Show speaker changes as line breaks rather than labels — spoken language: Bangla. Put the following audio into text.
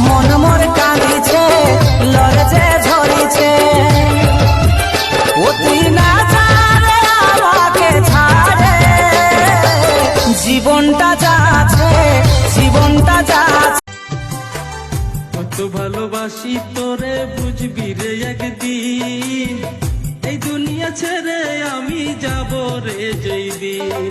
মন মোর কাঁদিছে লরে যে ঝরিছে অতি না ছাড়ে আমাকে ছাড়ে জীবনটা যাচ্ছে জীবনটা যাচ্ছে
কত ভালোবাসি তোরে বুঝবি রে একদিন এই দুনিয়া ছেড়ে আমি যাব রে যেই দিন